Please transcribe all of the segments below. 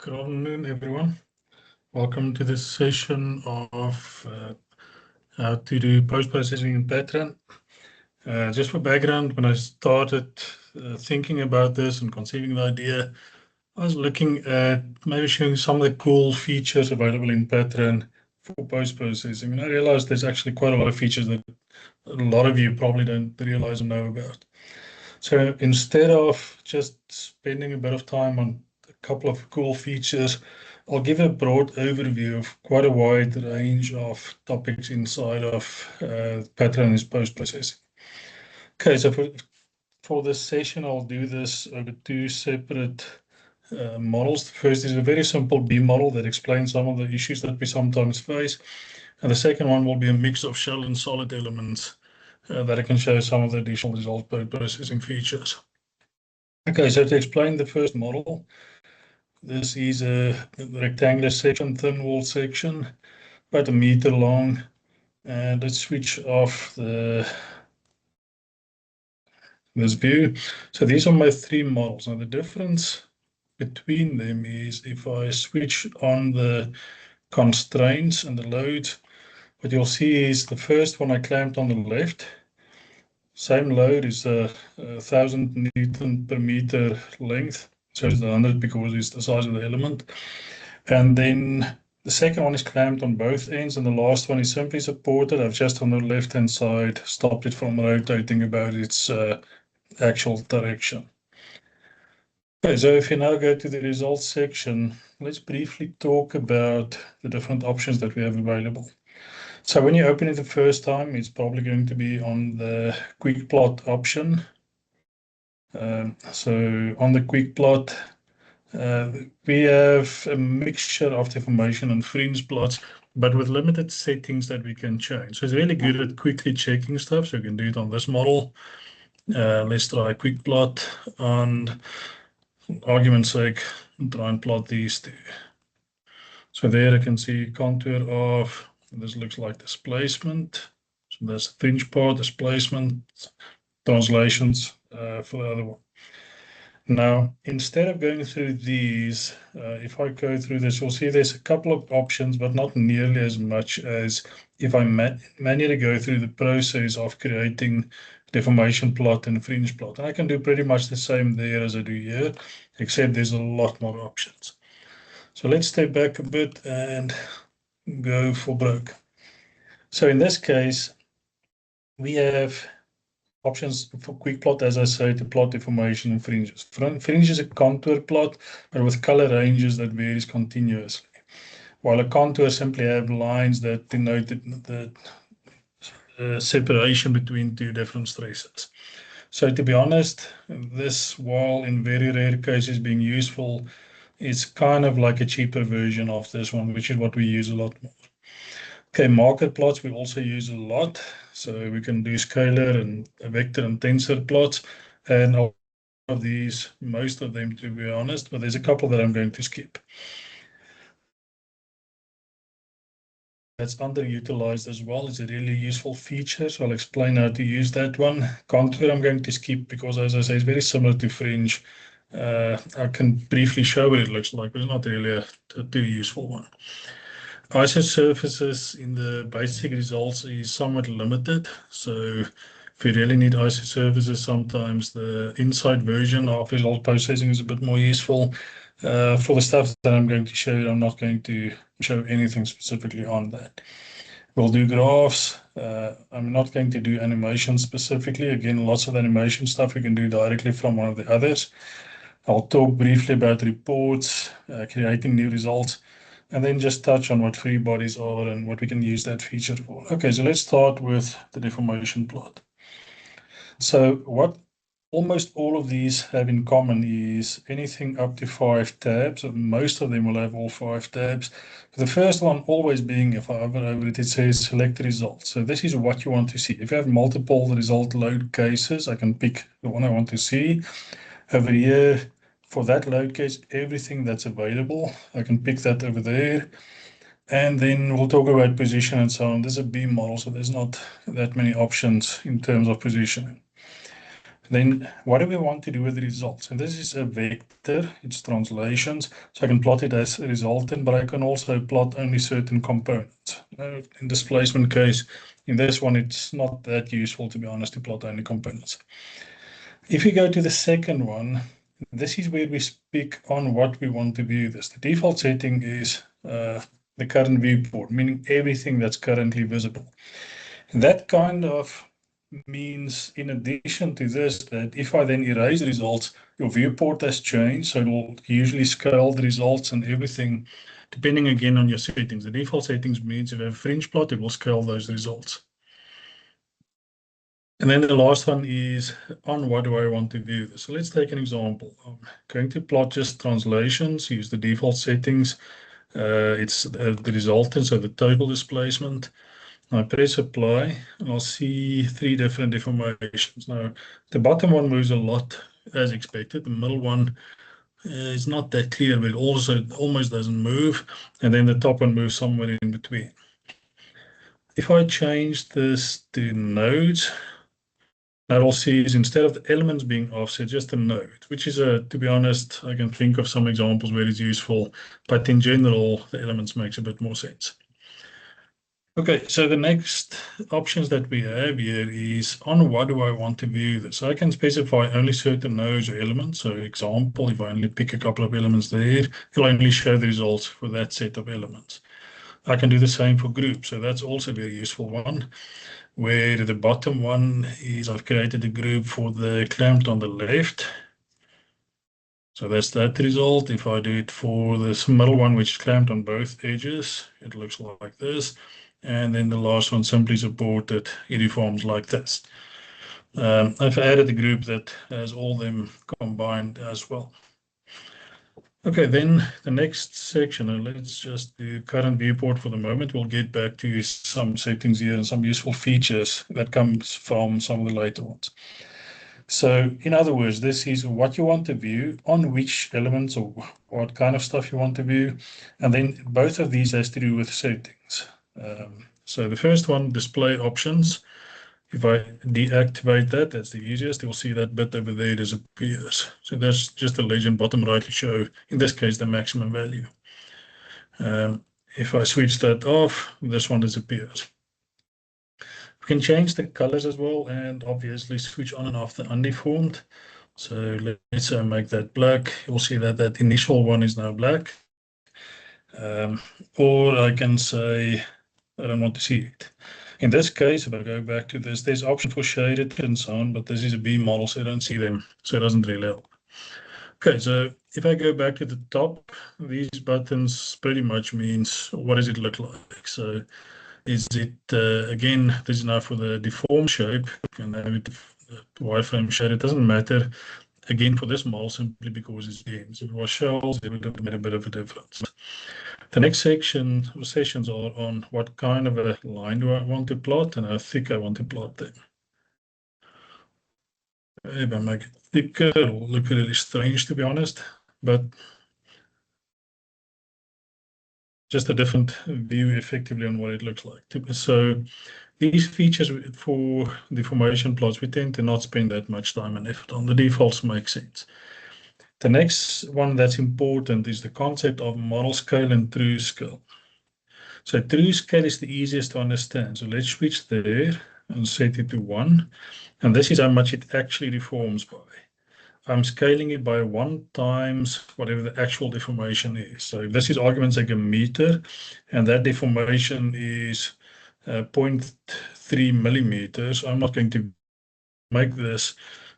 Good afternoon, everyone. Welcome to this session of how to do post-processing in Patran. Just for background, when I started thinking about this and conceiving the idea, I was looking at maybe showing some of the cool features available in Patran for post-processing. And I realized there's actually quite a lot of features that a lot of you probably don't realize or know about. So instead of just spending a bit of time on a couple of cool features, I'll give a broad overview of quite a wide range of topics inside of Patran post-processing. Okay, so for this session, I'll do this over two separate models. The first is a very simple beam model that explains some of the issues that we sometimes face. And the second one will be a mix of shell and solid elements that I can show some of the additional result post-processing features. Okay, so to explain the first model, this is a rectangular section, thin wall section, about 1 meter long. And let's switch off this view. So these are my three models. Now the difference between them is if I switch on the constraints and the loads, what you'll see is the first one I clamped on the left. Same load is 1,000 Newton per meter length. So it's the 100 because it's the size of the element. And then the second one is clamped on both ends, and the last one is simply supported. I've just on the left-hand side stopped it from rotating about its actual direction. Okay, so if you now go to the results section, let's briefly talk about the different options that we have available. So when you open it the first time, it's probably going to be on the quick plot option. So on the quick plot, we have a mixture of deformation and fringe plots, but with limited settings that we can change. So it's really good at quickly checking stuff. So you can do it on this model. Let's try a quick plot, and argument's sake, try and plot these two. So there I can see contour of, this looks like displacement. So there's the fringe part, displacement, translations for the other one. Now, instead of going through these, if I go through this, you'll see there's a couple of options, but not nearly as much as if I manually go through the process of creating deformation plot and fringe plot. And I can do pretty much the same there as I do here, except there's a lot more options. So let's step back a bit and go for broke. So in this case, we have options for quick plot, as I say, to plot deformation and fringes. Fringe is a contour plot, but with color ranges that varies continuously, while a contour simply have lines that denote the separation between two different stresses. So to be honest, this, while in very rare cases being useful, it's kind of like a cheaper version of this one, which is what we use a lot more. Okay, marker plots we also use a lot. So we can do scalar and vector and tensor plots. And all of these, most of them to be honest, but there's a couple that I'm going to skip. That's underutilized as well. It's a really useful feature, so I'll explain how to use that one. Contour I'm going to skip because, as I say, it's very similar to fringe. I can briefly show what it looks like, but it's not really a too useful one. ISO surfaces in the basic results is somewhat limited. So if you really need ISO surfaces, sometimes the inside version of result processing is a bit more useful. For the stuff that I'm going to show you, I'm not going to show anything specifically on that. We'll do graphs. I'm not going to do animation specifically. Again, lots of animation stuff we can do directly from one of the others. I'll talk briefly about reports, creating new results, and then just touch on what free bodies are and what we can use that feature for. Okay, so let's start with the deformation plot. So what almost all of these have in common is anything up to 5 tabs. So most of them will have all 5 tabs. The first one always being, if I hover over it, it says select results. So this is what you want to see. If you have multiple result load cases, I can pick the one I want to see. Over here, for that load case, everything that's available, I can pick that over there. And then we'll talk about position and so on. This is a beam model, so there's not that many options in terms of positioning. Then what do we want to do with the results? And this is a vector, it's translations. So I can plot it as a resultant, but I can also plot only certain components. In displacement case, in this one, it's not that useful, to be honest, to plot only components. If we go to the second one, this is where we speak on what we want to view this. The default setting is the current viewport, meaning everything that's currently visible. That kind of means, in addition to this, that if I then erase results, your viewport has changed, so it will usually scale the results and everything, depending again on your settings. The default settings means if you have a fringe plot, it will scale those results. And then the last one is on what do I want to view this. So let's take an example. I'm going to plot just translations, use the default settings. It's the resultant, so the total displacement. I press apply and I'll see three different deformations. Now, the bottom one moves a lot as expected. The middle one is not that clear, but it also almost doesn't move. And then the top one moves somewhere in between. If I change this to nodes, now I'll see is instead of the elements being offset, just a node, which is to be honest, I can think of some examples where it's useful, but in general, the elements makes a bit more sense. Okay, so the next options that we have here is on what do I want to view this. So I can specify only certain nodes or elements. So example, if I only pick a couple of elements there, it'll only show the results for that set of elements. I can do the same for groups. So that's also a very useful one, where the bottom one is I've created a group for the clamped on the left. So that's that result. If I do it for this middle one, which is clamped on both edges, it looks like this. And then the last one simply supported, it deforms like this. I've added a group that has all them combined as well. Okay, then the next section, and let's just do current viewport for the moment. We'll get back to some settings here and some useful features that comes from some of the later ones. So in other words, this is what you want to view, on which elements or what kind of stuff you want to view. And then both of these has to do with settings. So the first one, display options. If I deactivate that, that's the easiest. You'll see that bit over there disappears. So that's just a legend bottom right to show, in this case, the maximum value. If I switch that off, this one disappears. We can change the colors as well and obviously switch on and off the undeformed. So let's make that black. You'll see that that initial one is now black. Or I can say, I don't want to see it. In this case, if I go back to this, there's option for shaded and so on, but this is a B model, so I don't see them. So it doesn't really help. Okay, so if I go back to the top, these buttons pretty much means what does it look like? So is it, again, this is now for the deformed shape, and have it wireframe shade, it doesn't matter. Again, for this model, simply because it's games. If it was shells, it would have made a bit of a difference. The next section or sessions are on what kind of a line do I want to plot and how thick I want to plot them. If I make it thicker, it will look really strange, to be honest, but just a different view effectively on what it looks like. So these features for deformation plots, we tend to not spend that much time and effort on. The defaults make sense. The next one that's important is the concept of model scale and true scale. So true scale is the easiest to understand. So let's switch there and set it to 1. And this is how much it actually deforms by. I'm scaling it by 1 times whatever the actual deformation is. So if this is arguments like a meter, and that deformation is 0.3 millimeters, I'm not going to make this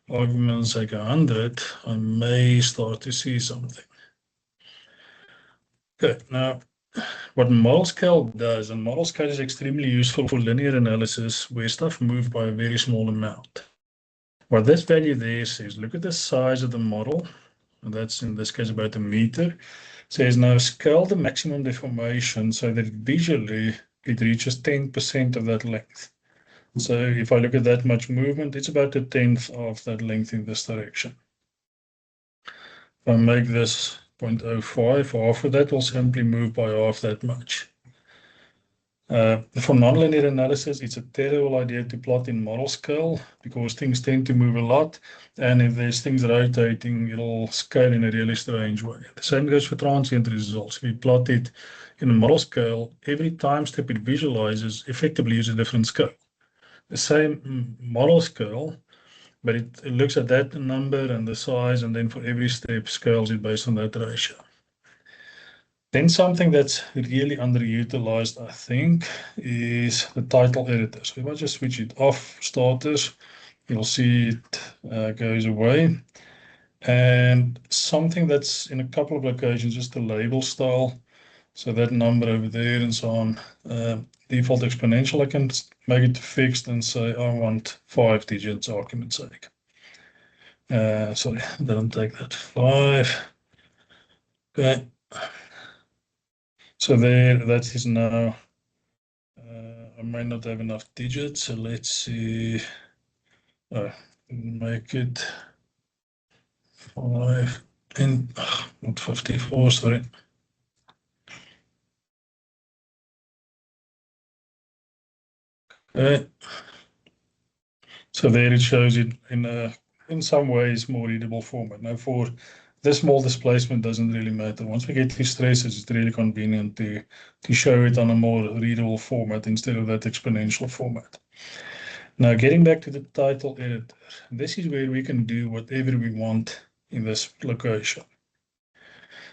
arguments like 100. I may start to see something. Okay, now what model scale does, and model scale is extremely useful for linear analysis where stuff moves by a very small amount. What this value there says, look at the size of the model, and that's in this case about a meter. Says now scale the maximum deformation so that visually it reaches 10% of that length. So if I look at that much movement, it's about a 1/10 of that length in this direction. If I make this 0.05, half of that will simply move by half that much. For nonlinear analysis, it's a terrible idea to plot in model scale because things tend to move a lot. And if there's things rotating, it'll scale in a really strange way. The same goes for transient results. If you plot it in a model scale, every time step it visualizes effectively uses a different scale. The same model scale, but it looks at that number and the size, and then for every step scales it based on that ratio. Then something that's really underutilized, I think, is the title editor. So if I just switch it off starters, you'll see it goes away. And something that's in a couple of locations, just the label style. So that number over there and so on, default exponential, I can make it fixed and say I want 5 digits, argument's sake. Sorry, didn't take that 5. Okay. So there, that is now, I may not have enough digits, so let's see, make it 5 and not 54, sorry. Okay. So there it shows it in some ways more readable format. Now for this small displacement doesn't really matter. Once we get to stresses, it's really convenient to show it on a more readable format instead of that exponential format. Now getting back to the title editor, this is where we can do whatever we want in this location.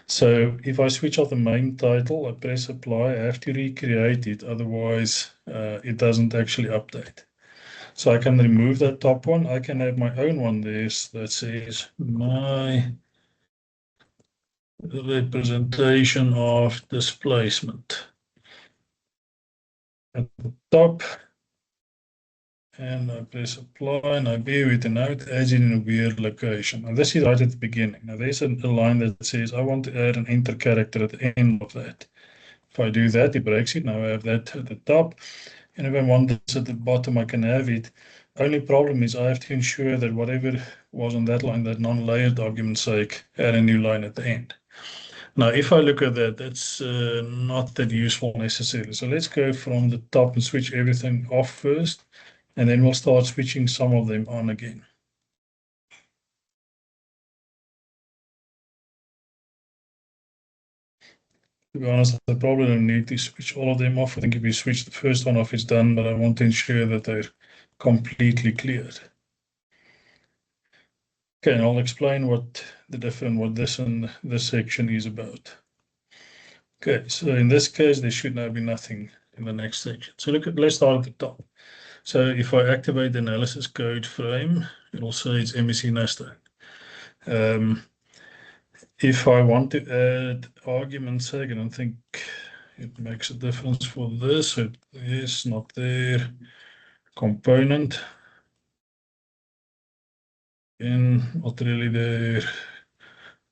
So if I switch off the main title, I press apply, I have to recreate it, otherwise it doesn't actually update. So I can remove that top one. I can have my own one there that says my representation of displacement at the top. And I press apply and I view it, and now it adds it in a weird location. Now this is right at the beginning. Now there's a line that says I want to add an enter character at the end of that. If I do that, it breaks it. Now I have that at the top. And if I want this at the bottom, I can have it. Only problem is I have to ensure that whatever was on that line, that non-layered argument's sake, add a new line at the end. Now, if I look at that, that's not that useful necessarily. So let's go from the top and switch everything off first, and then we'll start switching some of them on again. To be honest, I probably don't need to switch all of them off. I think if we switch the first one off, it's done, but I want to ensure that they're completely cleared. Okay, and I'll explain what this and this section is about. Okay, so in this case, there should now be nothing in the next section. So let's start at the top. So if I activate the analysis code frame, it'll say it's MSC Nasdaq. If I want to add arguments, I don't think it makes a difference for this. It is not there. Component. And not really there.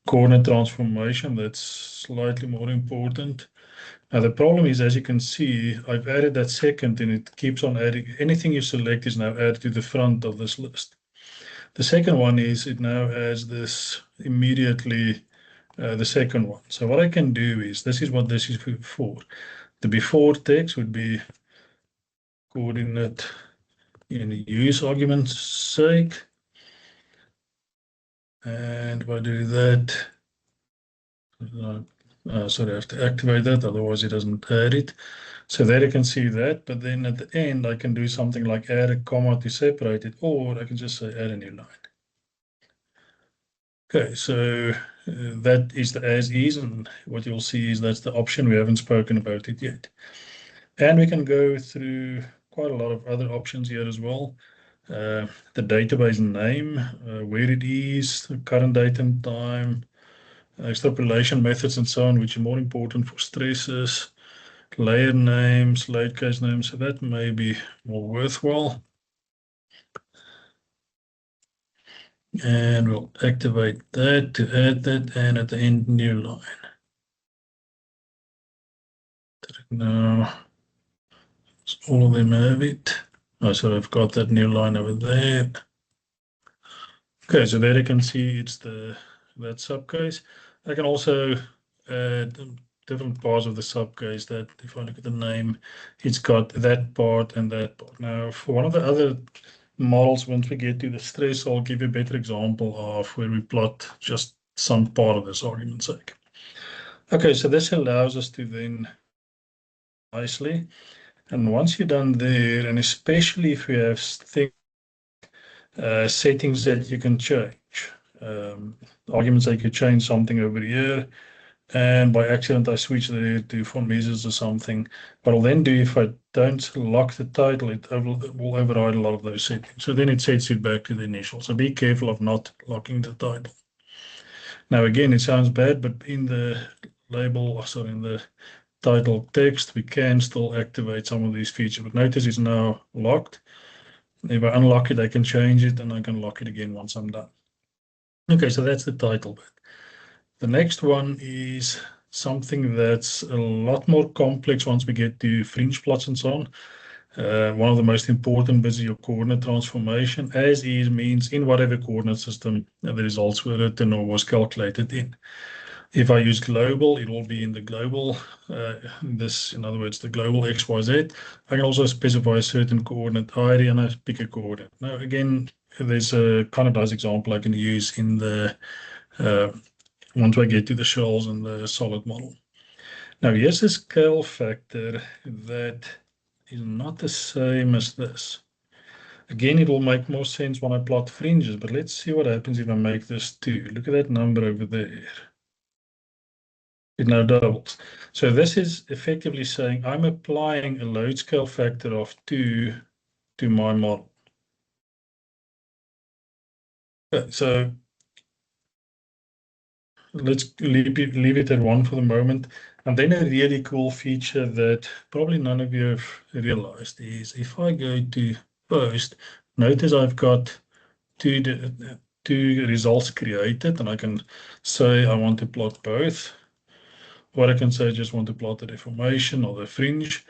Coordinate transformation, that's slightly more important. Now the problem is, as you can see, I've added that second and it keeps on adding. Anything you select is now added to the front of this list. The second one is it now adds this immediately, the second one. So what I can do is, this is what this is for. The before text would be coordinate in use argument's sake. And if I do that, sorry, I have to activate that, otherwise it doesn't add it. So there you can see that, but then at the end I can do something like add a comma to separate it, or I can just say add a new line. Okay, so that is the as is, and what you'll see is that's the option. We haven't spoken about it yet. And we can go through quite a lot of other options here as well. The database name, where it is, the current date and time, extrapolation methods and so on, which are more important for stresses, layer names, late case names, so that may be more worthwhile. And we'll activate that to add that, and at the end, new line. Now, all of them have it. Oh, so I've got that new line over there. Okay, so there you can see it's that subcase. I can also add different parts of the subcase that if I look at the name, it's got that part and that part. Now, for one of the other models, once we get to the stress, I'll give you a better example of where we plot just some part of this argument's sake. Okay, so this allows us to then nicely. And once you're done there, and especially if you have settings that you can change, arguments like you change something over here, and by accident I switch there to font measures or something. What I'll then do if I don't lock the title, it will override a lot of those settings. So then it sets it back to the initial. So be careful of not locking the title. Now again, it sounds bad, but in the label, sorry, in the title text, we can still activate some of these features. But notice it's now locked. If I unlock it, I can change it, and I can lock it again once I'm done. Okay, so that's the title bit. The next one is something that's a lot more complex once we get to fringe plots and so on. One of the most important bits is your coordinate transformation, as is means in whatever coordinate system the results were written or was calculated in. If I use global, it will be in the global, in other words, the global XYZ. I can also specify a certain coordinate ID and I pick a coordinate. Now, again, there's a kind of nice example I can use in the, once I get to the shells and the solid model. Now, here's a scale factor that is not the same as this. Again, it will make more sense when I plot fringes, but let's see what happens if I make this 2. Look at that number over there. It now doubles. So this is effectively saying I'm applying a load scale factor of 2 to my model. So let's leave it at 1 for the moment. And then a really cool feature that probably none of you have realized is if I go to post, notice I've got two results created, and I can say I want to plot both. Or I can say I just want to plot the deformation or the fringe,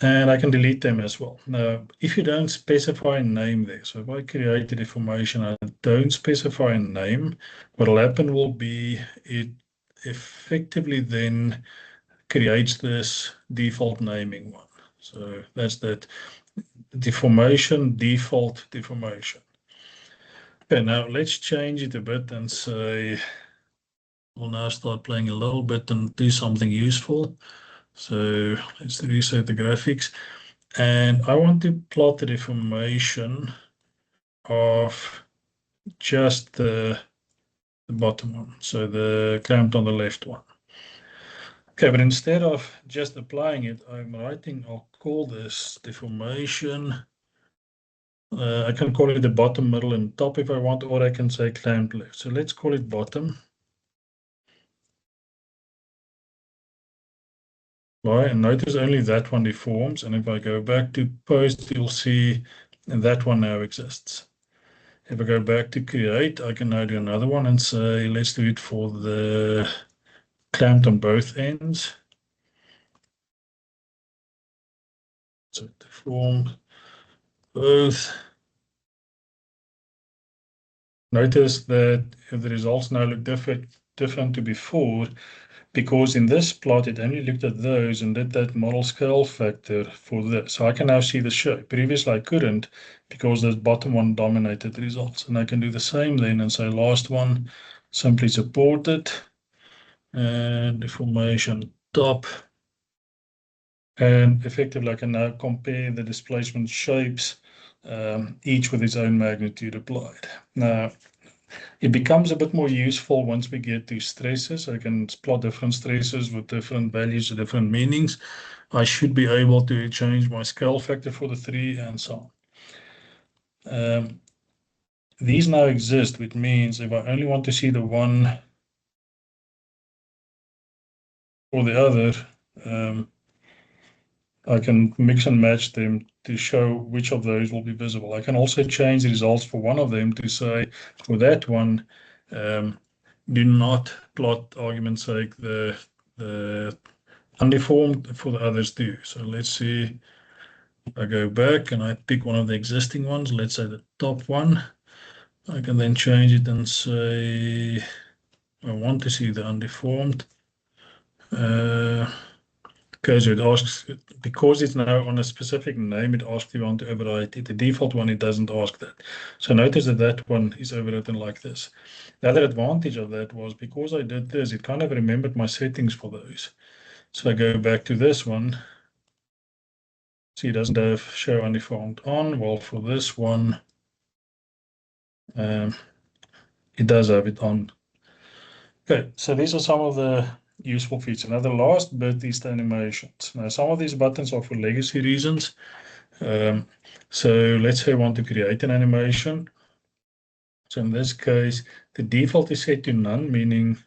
and I can delete them as well. Now, if you don't specify a name there, so if I create a deformation and I don't specify a name, what will happen will be it effectively then creates this default naming one. So that's that deformation, default deformation. Okay, now let's change it a bit and say, we'll now start playing a little bit and do something useful. So let's reset the graphics. And I want to plot the deformation of just the bottom one, so the clamped on the left one. Okay, but instead of just applying it, I'm writing, I'll call this deformation. I can call it the bottom, middle, and top if I want, or I can say clamped left. So let's call it bottom. Right, and notice only that one deforms, and if I go back to post, you'll see that one now exists. If I go back to create, I can now do another one and say, let's do it for the clamped on both ends. So deform both. Notice that the results now look different to before, because in this plot, it only looked at those and did that model scale factor for this. So I can now see the shape. Previously, I couldn't because the bottom one dominated the results. And I can do the same then and say last one, simply support it, and deformation top. And effectively, I can now compare the displacement shapes, each with its own magnitude applied. Now, it becomes a bit more useful once we get to stresses. I can plot different stresses with different values, different meanings. I should be able to change my scale factor for the 3 and so on. These now exist, which means if I only want to see the one or the other, I can mix and match them to show which of those will be visible. I can also change the results for one of them to say, for that one, do not plot, argument's sake, the undeformed, for the others do. So let's see, I go back and I pick one of the existing ones, let's say the top one. I can then change it and say, I want to see the undeformed. Okay, so it asks, because it's now on a specific name, it asks if you want to overwrite it. The default one, it doesn't ask that. So notice that that one is overwritten like this. The other advantage of that was because I did this, it kind of remembered my settings for those. So I go back to this one. See, it doesn't have show undefined on. Well, for this one, it does have it on. Okay, so these are some of the useful features. Now, the last bit is the animations. Now, some of these buttons are for legacy reasons. So let's say I want to create an animation. So in this case, the default is set to none, meaning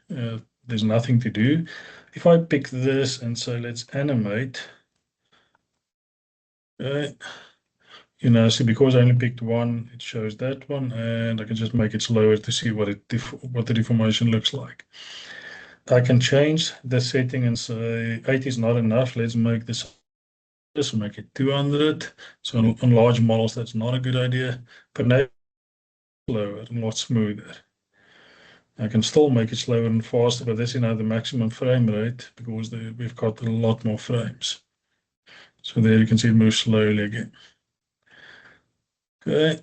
there's nothing to do. If I pick this and say, let's animate, so because I only picked one, it shows that one, and I can just make it slower to see what the deformation looks like. I can change the setting and say 80 is not enough. Let's make this, just make it 200. So on large models, that's not a good idea, but now it's slower and a lot smoother. I can still make it slower and faster, but this is now the maximum frame rate because we've got a lot more frames. So there you can see it moves slowly again. Okay.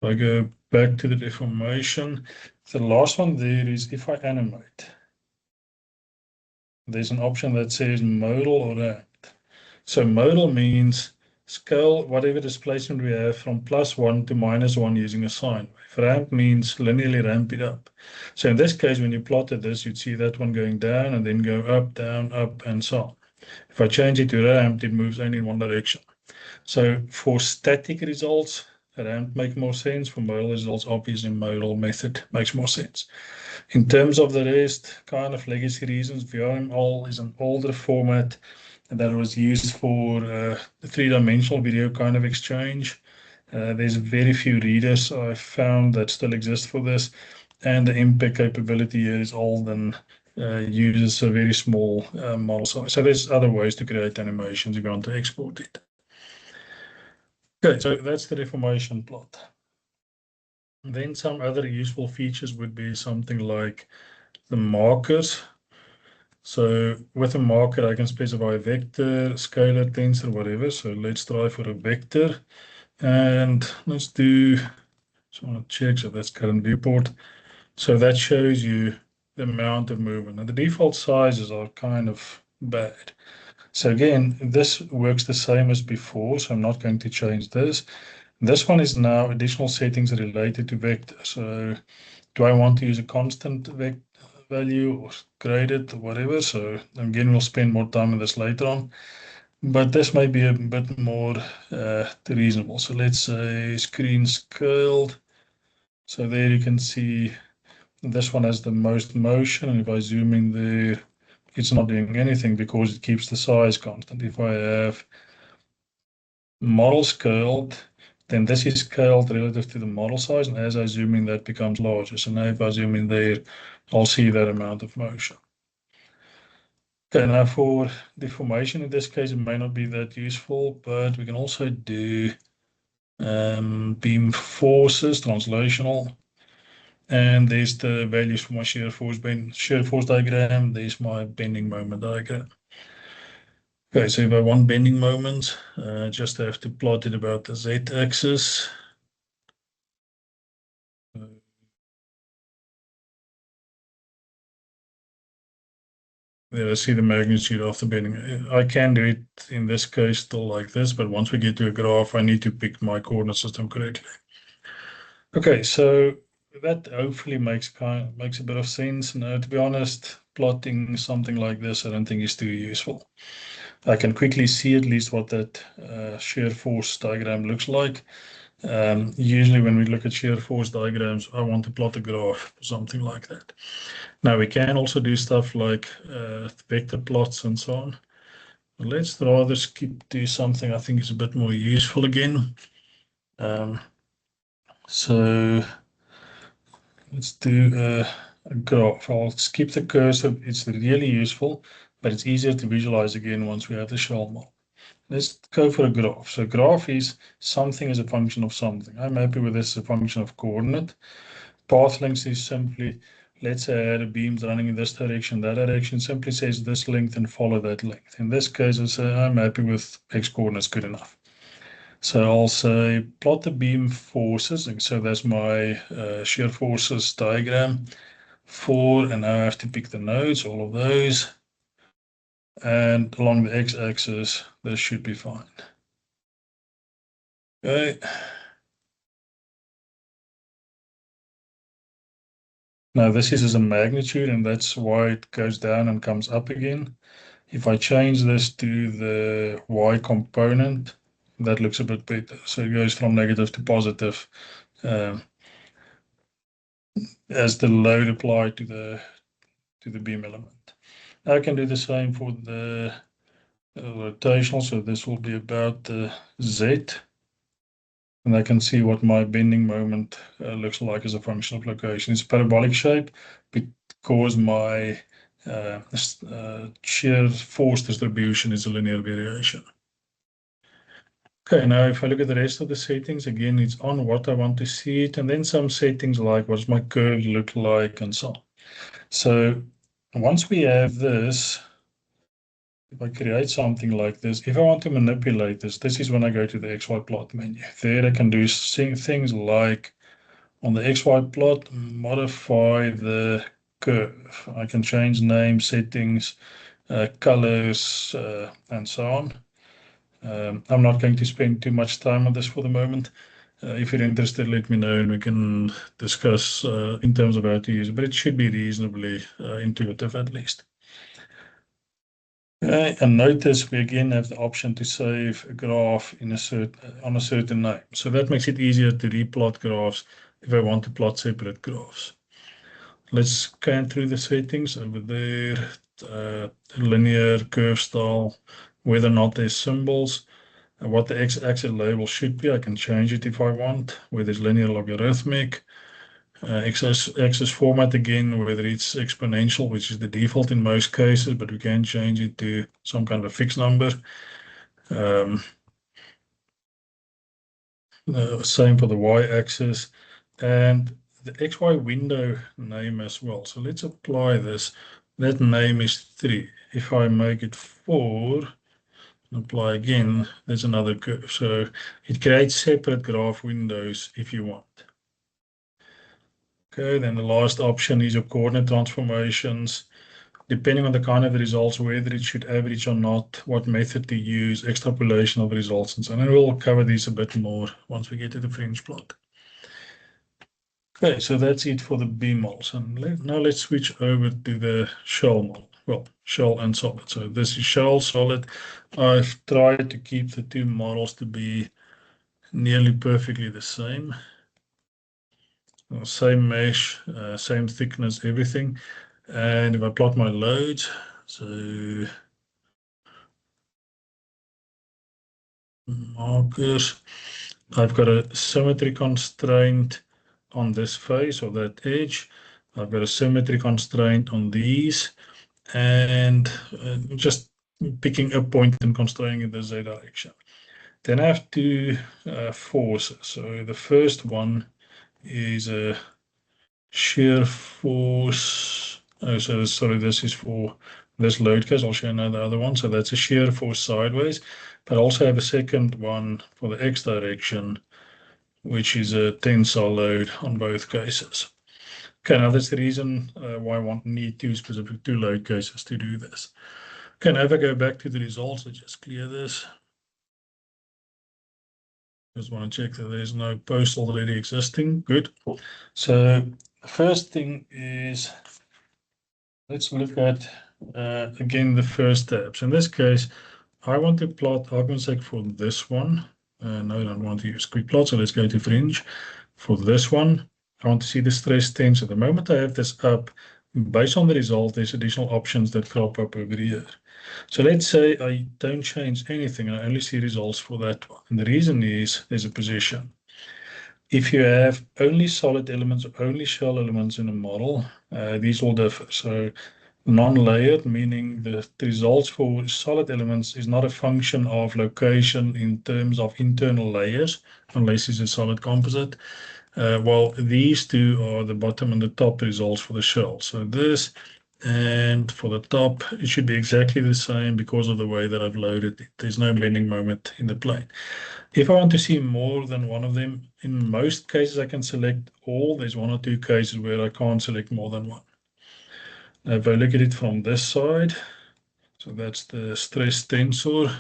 If I go back to the deformation, the last one there is if I animate. There's an option that says modal or ramped. So modal means scale whatever displacement we have from +1 to -1 using a sine wave. Ramp means linearly ramp it up. So in this case, when you plotted this, you'd see that one going down and then go up, and so on. If I change it to ramped, it moves only in one direction. So for static results, ramp make more sense. For modal results, obviously modal method makes more sense. In terms of the rest, kind of legacy reasons, VRML is an older format that was used for the three-dimensional video kind of exchange. There's very few readers I found that still exist for this, and the impact capability here is old and uses a very small model size. So there's other ways to create animations if you want to export it. Okay, so that's the deformation plot. Then some other useful features would be something like the markers. So with a marker, I can specify a vector, scalar, tensor, whatever. So let's try for a vector. And let's do, so I want to check, so that's current viewport. So that shows you the amount of movement. And the default sizes are kind of bad. So again, this works the same as before, so I'm not going to change this. This one is now additional settings related to vector. So do I want to use a constant value or graded or whatever? So again, we'll spend more time on this later on. But this may be a bit more reasonable. So let's say screen scaled. So there you can see this one has the most motion. And if I zoom in there, it's not doing anything because it keeps the size constant. If I have model scaled, then this is scaled relative to the model size. And as I zoom in, that becomes larger. So now if I zoom in there, I'll see that amount of motion. Okay, now for deformation, in this case, it may not be that useful, but we can also do beam forces, translational. And there's the values for my shear force diagram. There's my bending moment diagram. Okay, so if I want bending moment, just have to plot it about the z-axis. There I see the magnitude of the bending. I can do it in this case still like this, but once we get to a graph, I need to pick my coordinate system correctly. Okay, so that hopefully makes a bit of sense. Now, to be honest, plotting something like this, I don't think is too useful. I can quickly see at least what that shear force diagram looks like. Usually when we look at shear force diagrams, I want to plot a graph or something like that. Now we can also do stuff like vector plots and so on. Let's rather skip to something I think is a bit more useful again. So let's do a graph. I'll skip the cursor. It's really useful, but it's easier to visualize again once we have the shell model. Let's go for a graph. So graph is something as a function of something. I'm happy with this as a function of coordinate. Path length is simply, let's say I had a beams running in this direction, that direction, simply says this length and follow that length. In this case, I say I'm happy with x coordinates, good enough. So I'll say plot the beam forces, and so that's my shear forces diagram and now I have to pick the nodes, all of those. And along the x-axis, this should be fine. Okay. Now this is as a magnitude, and that's why it goes down and comes up again. If I change this to the y component, that looks a bit better. So it goes from negative to positive as the load applied to the beam element. I can do the same for the rotational, so this will be about the z. And I can see what my bending moment looks like as a function of location. It's a parabolic shape because my shear force distribution is a linear variation. Okay, now if I look at the rest of the settings, again, it's on what I want to see it, and then some settings like what does my curve look like and so on. So once we have this, if I create something like this, if I want to manipulate this, this is when I go to the XY plot menu. There I can do things like on the XY plot, modify the curve. I can change name, settings, colors, and so on. I'm not going to spend too much time on this for the moment. If you're interested, let me know and we can discuss in terms of how to use it, but it should be reasonably intuitive at least. And notice we again have the option to save a graph on a certain name. So that makes it easier to replot graphs if I want to plot separate graphs. Let's scan through the settings over there, linear, curve style, whether or not there's symbols, what the x-axis label should be. I can change it if I want, whether it's linear, logarithmic. X-axis format again, whether it's exponential, which is the default in most cases, but we can change it to some kind of a fixed number. Same for the y-axis and the XY window name as well. So let's apply this. That name is 3. If I make it 4, apply again, there's another curve. So it creates separate graph windows if you want. Okay, then the last option is your coordinate transformations. Depending on the kind of results, whether it should average or not, what method to use, extrapolation of the results, and so on. And we'll cover these a bit more once we get to the fringe plot. Okay, so that's it for the beam models. And now let's switch over to the shell model. Well, shell and solid. So this is shell, solid. I've tried to keep the two models to be nearly perfectly the same. Same mesh, same thickness, everything. And if I plot my loads, so markers, I've got a symmetry constraint on this face or that edge. I've got a symmetry constraint on these, and just picking a point and constraining in the z direction. Then I have two forces. So the first one is a shear force. Oh, so sorry, this is for this load case. I'll show you now the other one. So that's a shear force sideways, but I also have a second one for the x direction, which is a tensile load on both cases. Okay, now that's the reason why I need two load cases to do this. Okay, now if I go back to the results, I just clear this. Just want to check that there's no post already existing. Good. So the first thing is, let's look at, again, the first tabs. In this case, I want to plot argument for this one. No, I don't want to use quick plot, so let's go to fringe. For this one, I want to see the stress tension. The moment I have this up, based on the result, there's additional options that crop up over here. So let's say I don't change anything, and I only see results for that one. And the reason is there's a position. If you have only solid elements or only shell elements in a model, these will differ. So Non-layered, meaning the results for solid elements is not a function of location in terms of internal layers, unless it's a solid composite. Well, these two are the bottom and the top results for the shell. So this, and for the top, it should be exactly the same because of the way that I've loaded it. There's no bending moment in the plane. If I want to see more than one of them, in most cases I can select all. There's one or two cases where I can't select more than one. Now, if I look at it from this side, so that's the stress tensor,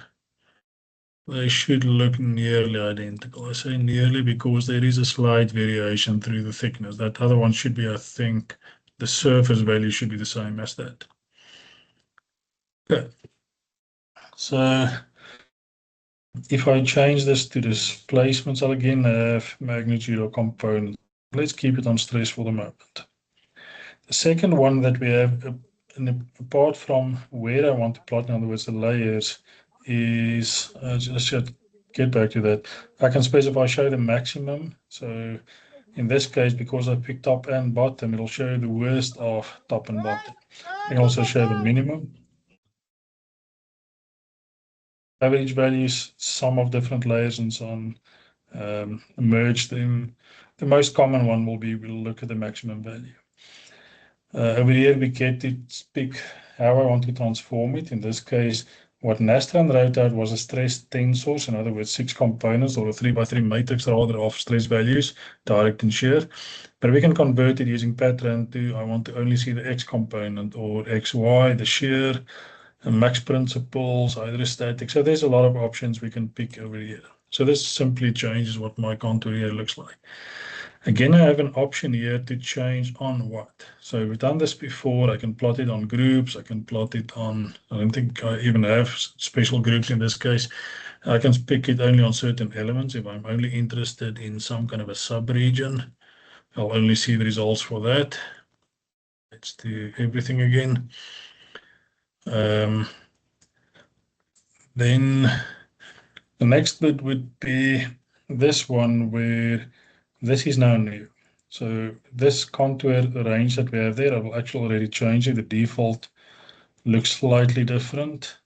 they should look nearly identical. I say nearly because there is a slight variation through the thickness. That other one should be, I think, the surface value should be the same as that. Okay. So if I change this to displacements, I'll again have magnitude or component. Let's keep it on stress for the moment. The second one that we have, apart from where I want to plot, in other words, the layers, is, just should get back to that. I can specify show the maximum. So in this case, because I picked top and bottom, it'll show the worst of top and bottom. I can also show the minimum. Average values, sum of different layers and so on, merge them. The most common one will be, we'll look at the maximum value. Over here, we get to pick how I want to transform it. In this case, what Nastran wrote out was a stress tensor, in other words, 6 components, or a 3x3 matrix rather, of stress values, direct and shear. But we can convert it using Patran to, I want to only see the X component, or XY, the shear, and max principles, hydrostatic. So there's a lot of options we can pick over here. So this simply changes what my contour here looks like. Again, I have an option here to change on what. So we've done this before. I can plot it on groups. I can plot it on, I don't think I even have special groups in this case. I can pick it only on certain elements. If I'm only interested in some kind of a sub-region, I'll only see the results for that. Let's do everything again. Then the next bit would be this one where this is now new. So this contour range that we have there, I will actually already change it. The default looks slightly different.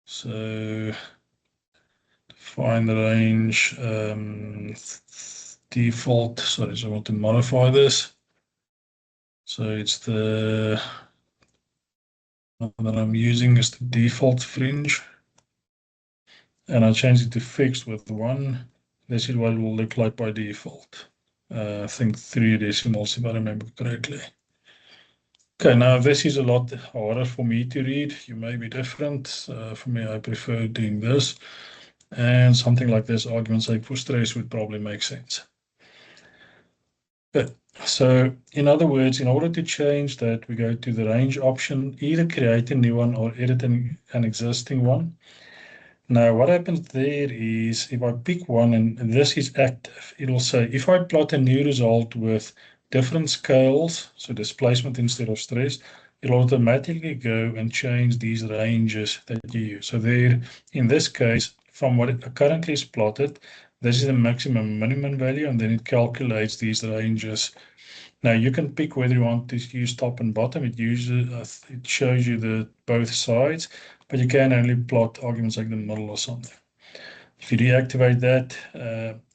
So define the range, default, sorry, so I want to modify this. So it's the one that I'm using is the default fringe. And I'll change it to fixed with 1. This is what it will look like by default. I think 3 decimals, if I remember correctly. Okay, now this is a lot harder for me to read. You may be different. For me, I prefer doing this. And something like this, argument sake for stress, would probably make sense. Good. So in other words, in order to change that, we go to the range option, either create a new one or edit an existing one. Now, what happens there is if I pick one and this is active, it will say if I plot a new result with different scales, so displacement instead of stress, it'll automatically go and change these ranges that you use. So there, in this case, from what it currently is plotted, this is the maximum minimum value, and then it calculates these ranges. Now you can pick whether you want to use top and bottom. It uses, it shows you the both sides, but you can only plot arguments like the middle or something. If you deactivate that,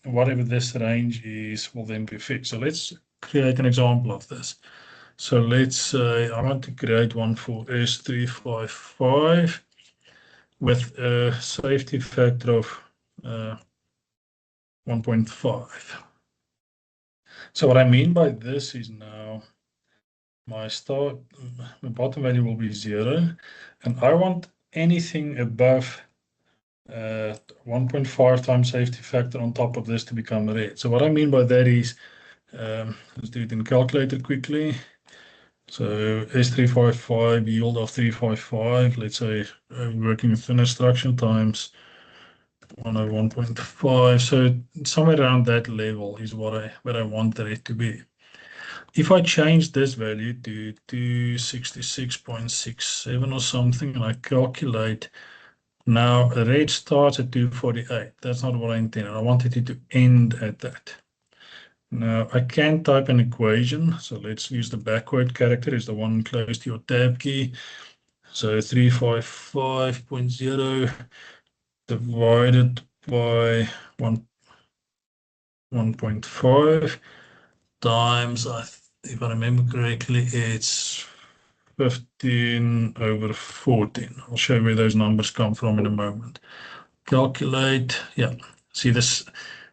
whatever this range is will then be fixed. So let's create an example of this. So let's say I want to create one for S355 with a safety factor of 1.5. So what I mean by this is now my bottom value will be 0, and I want anything above 1.5 times safety factor on top of this to become red. So what I mean by that is, let's do it in calculator quickly. So S355 yield of 355, let's say working with thinner structure times 1 over 1.5. So somewhere around that level is where I want the red to be. If I change this value to 266.67 or something, and I calculate, now the rate starts at 248. That's not what I intended. I wanted it to end at that. Now I can type an equation. So let's use the backward character is the one close to your tab key. So 355.0 divided by 1.5 times, if I remember correctly, it's 15/14. I'll show you where those numbers come from in a moment. Calculate, yeah. See this,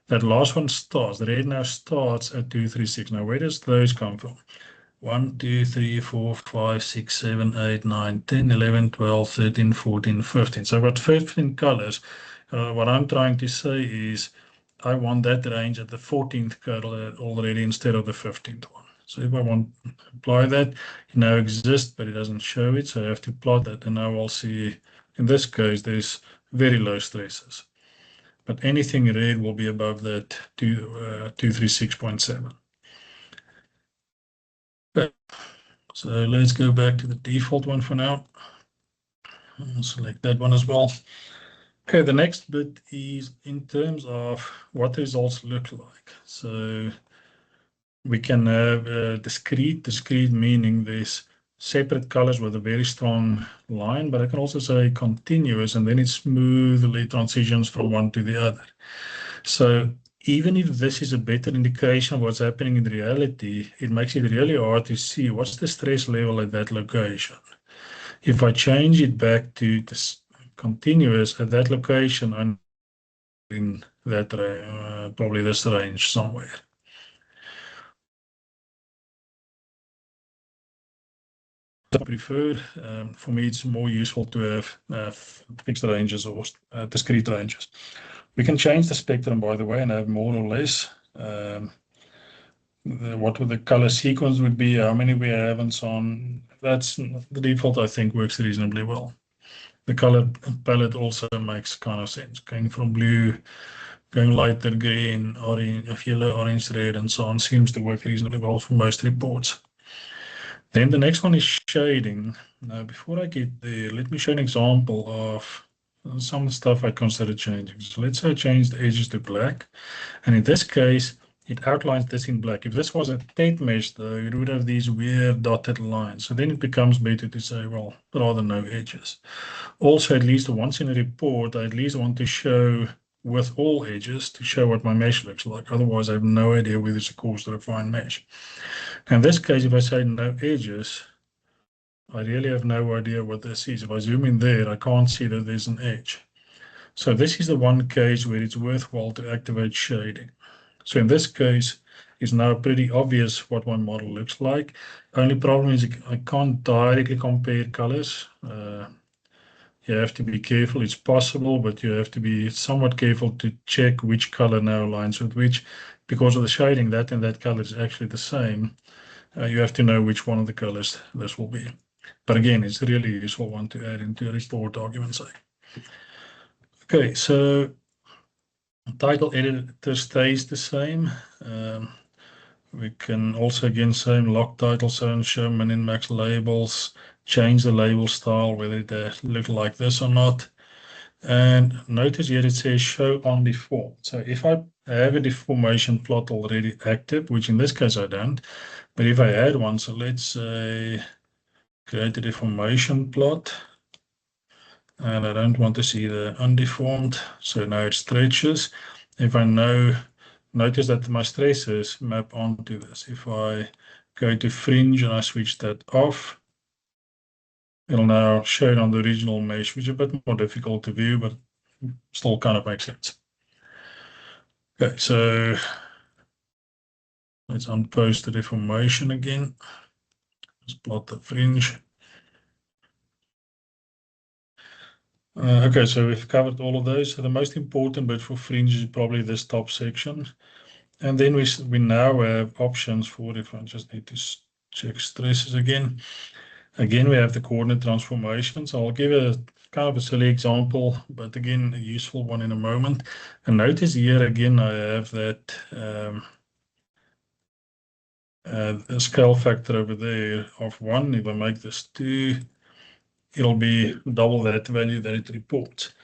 that last one starts, the red now starts at 236. Now where does those come from? 1, 2, 3, 4, 5, 6, 7, 8, 9, 10, 11, 12, 13, 14, 15. So I've got 15 colors. What I'm trying to say is I want that range at the 14th color already instead of the 15th one. So if I want to apply that, it now exists, but it doesn't show it. So I have to plot that. And now I'll see, in this case, there's very low stresses. But anything red will be above that 236.7. So let's go back to the default one for now. I'll select that one as well. Okay, the next bit is in terms of what results look like. So we can have discrete meaning there's separate colors with a very strong line, but I can also say continuous, and then it smoothly transitions from one to the other. So even if this is a better indication of what's happening in reality, it makes it really hard to see what's the stress level at that location. If I change it back to this continuous at that location, I'm in that probably this range somewhere. I prefer, for me, it's more useful to have fixed ranges or discrete ranges. We can change the spectrum, by the way, and have more or less. What the color sequence would be, how many we have, and so on. That's the default, I think, works reasonably well. The color palette also makes kind of sense, going from blue, going lighter green, orange, yellow, orange, red, and so on seems to work reasonably well for most reports. Then the next one is shading. Now, before I get there, let me show an example of some stuff I consider changing. So let's say I change the edges to black. And in this case, it outlines this in black. If this was a tape mesh, though, it would have these weird dotted lines. So then it becomes better to say, well, rather no edges. Also, at least once in a report, I at least want to show with all edges to show what my mesh looks like. Otherwise, I have no idea whether it's a coarse or a fine mesh. In this case, if I say no edges, I really have no idea what this is. If I zoom in there, I can't see that there's an edge. So this is the one case where it's worthwhile to activate shading. So in this case, it's now pretty obvious what my model looks like. Only problem is I can't directly compare colors. You have to be careful. It's possible, but you have to be somewhat careful to check which color now aligns with which. Because of the shading, that and that color is actually the same. You have to know which one of the colors this will be. But again, it's a really useful one to add into a report argument sake. Okay, so title editor stays the same. We can also again same lock title, zone, show min and max labels, change the label style, whether it look like this or not. And notice here it says show on deform. So if I have a deformation plot already active, which in this case I don't, but if I add one, so let's say create a deformation plot, and I don't want to see the undeformed, so now it stretches. If I notice that my stresses map onto this. If I go to Fringe and I switch that off, it'll now show it on the original mesh, which is a bit more difficult to view, but still kind of makes sense. Okay, so let's unpost the deformation again. Let's plot the fringe. Okay, so we've covered all of those. So the most important bit for fringe is probably this top section. And then we now have options for, if I just need to check stresses again. Again, we have the coordinate transformation. So I'll give a kind of a silly example, but again, a useful one in a moment. And notice here again, I have that a scale factor over there of 1. If I make this 2, it'll be double that value that it reports.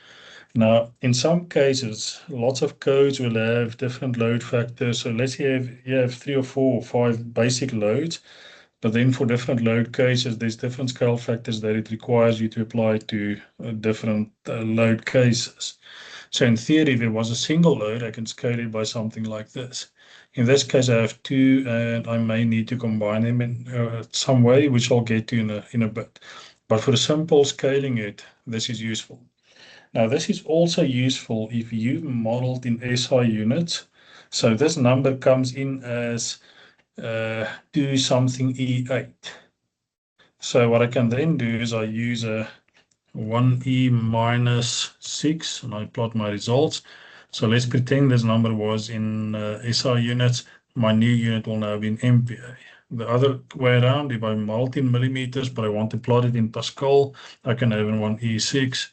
Now, in some cases, lots of codes will have different load factors. So let's say you have 3 or 4 or 5 basic loads, but then for different load cases, there's different scale factors that it requires you to apply to different load cases. So in theory, if it was a single load, I can scale it by something like this. In this case, I have 2, and I may need to combine them in some way, which I'll get to in a bit. But for simple scaling it, this is useful. Now, this is also useful if you modeled in SI units. So this number comes in as 2 something E8. So what I can then do is I use a 1E minus 6, and I plot my results. So let's pretend this number was in SI units. My new unit will now be in MPa. The other way around, if I model in millimeters, but I want to plot it in Pascal, I can have in 1E6.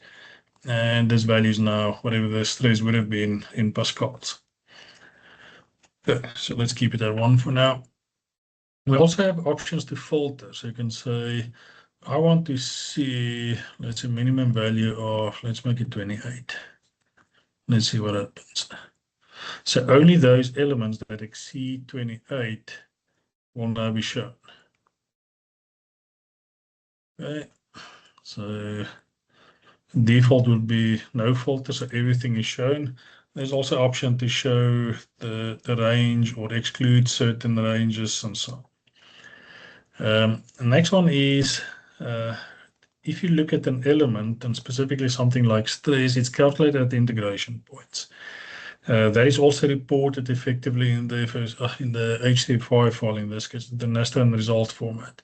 And this value is now whatever the stress would have been in pascals. Okay, so let's keep it at 1 for now. We also have options to filter. So you can say, I want to see, let's say, minimum value of, let's make it 28. Let's see what happens. So only those elements that exceed 28 will now be shown. Okay, so default would be no filter, so everything is shown. There's also option to show the range or exclude certain ranges and so on. The next one is if you look at an element and specifically something like stress, it's calculated at the integration points. That is also reported effectively in the HTML5 file, in this case, the nested result format.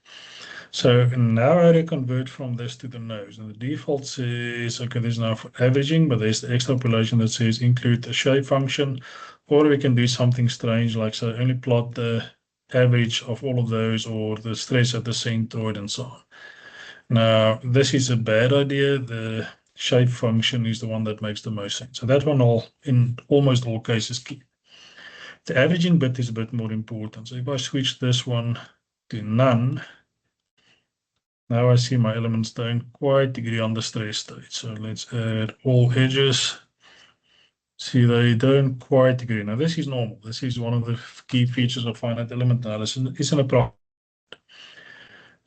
So now how to convert from this to the nose. And the default says, okay, there's now for averaging, but there's the extrapolation that says include the shape function, or we can do something strange like so only plot the average of all of those or the stress at the centroid and so on. Now, this is a bad idea. The shape function is the one that makes the most sense. So that one in almost all cases keep. The averaging bit is a bit more important. So if I switch this one to none, now I see my elements don't quite agree on the stress state. So let's add all edges. See, they don't quite agree. Now this is normal. This is one of the key features of finite element analysis. It's an approximation.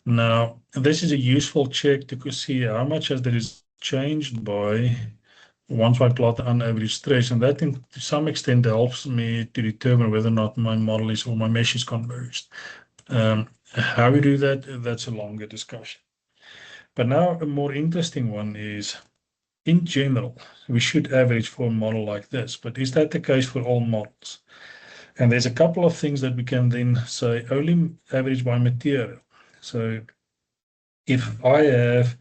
Now, this is a useful check to see how much has there is changed by once I plot the unaveraged stress. And that to some extent helps me to determine whether or not my model is or my mesh is converged. How we do that, that's a longer discussion. But now a more interesting one is, in general, we should average for a model like this, but is that the case for all models? And there's a couple of things that we can then say only average by material. So if I have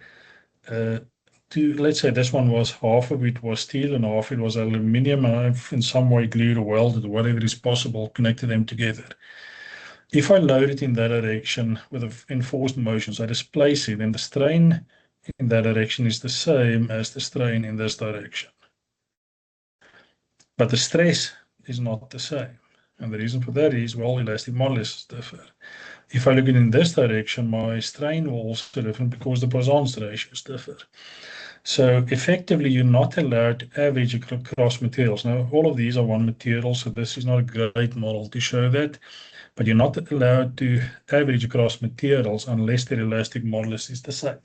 let's say this one was half of it was steel and half it was aluminium, and I've in some way glued or welded or whatever is possible, connected them together. If I load it in that direction with an enforced motion, so I displace it, then the strain in that direction is the same as the strain in this direction. But the stress is not the same. And the reason for that is, well, elastic modulus differ. If I look in this direction, my strain will also differ because the Poisson's ratios differ. So effectively, you're not allowed to average across materials. Now, all of these are one material, so this is not a great model to show that. But you're not allowed to average across materials unless their elastic modulus is the same.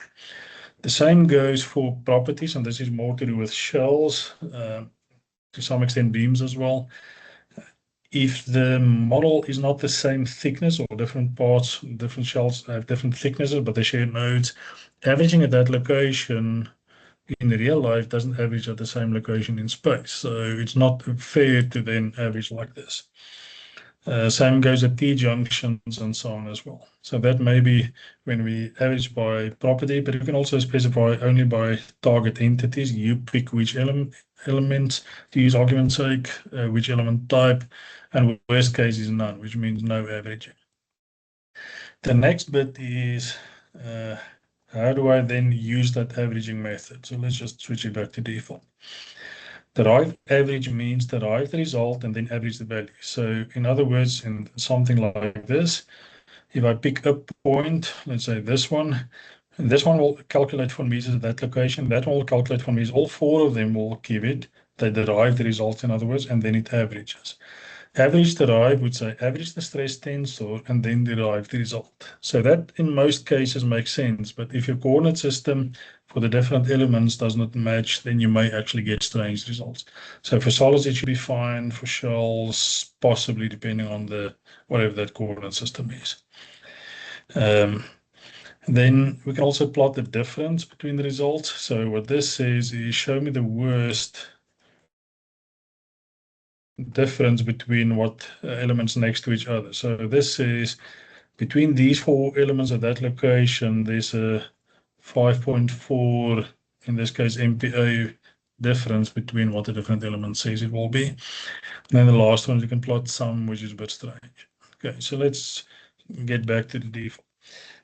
The same goes for properties, and this is more to do with shells, to some extent beams as well. If the model is not the same thickness or different parts, different shells have different thicknesses, but they share nodes, averaging at that location in real life doesn't average at the same location in space. So it's not fair to then average like this. Same goes at T-junctions and so on as well. So that may be when we average by property, but you can also specify only by target entities. You pick which elements to use argument's sake, which element type, and worst case is none, which means no averaging. The next bit is how do I then use that averaging method? So let's just switch it back to default. Derived average means derive the result and then average the value. So in other words, in something like this, if I pick a point, let's say this one, And this one will calculate for meters at that location. That one will calculate for meters. All four of them will give it. They derive the results, in other words, and then it averages. Average derive would say average the stress tensor and then derive the result. So that in most cases makes sense, but if your coordinate system for the different elements does not match, then you may actually get strange results. So for solids, it should be fine. For shells, possibly, depending on the whatever that coordinate system is. Then we can also plot the difference between the results. So what this says is show me the worst difference between what elements next to each other. So this is between these four elements at that location, there's a 5.4, in this case, MPa difference between what the different element says it will be. And then the last one, you can plot sum, which is a bit strange. Okay, so let's get back to the default.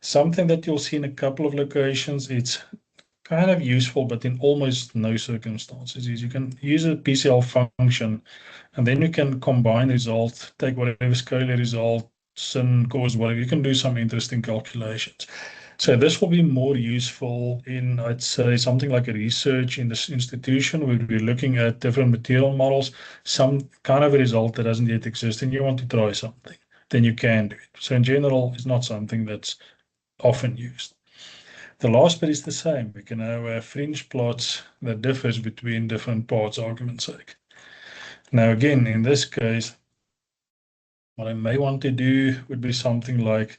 Something that you'll see in a couple of locations, it's kind of useful, but in almost no circumstances, is you can use a PCL function, and then you can combine results, take whatever scalar result, sin, cos, whatever. You can do some interesting calculations. So this will be more useful in, I'd say, something like a research in this institution where we're looking at different material models, some kind of a result that doesn't yet exist, and you want to try something, then you can do it. So in general, it's not something that's often used. The last bit is the same. We can now have fringe plots that differs between different parts, argument's sake. Now, again, in this case, what I may want to do would be something like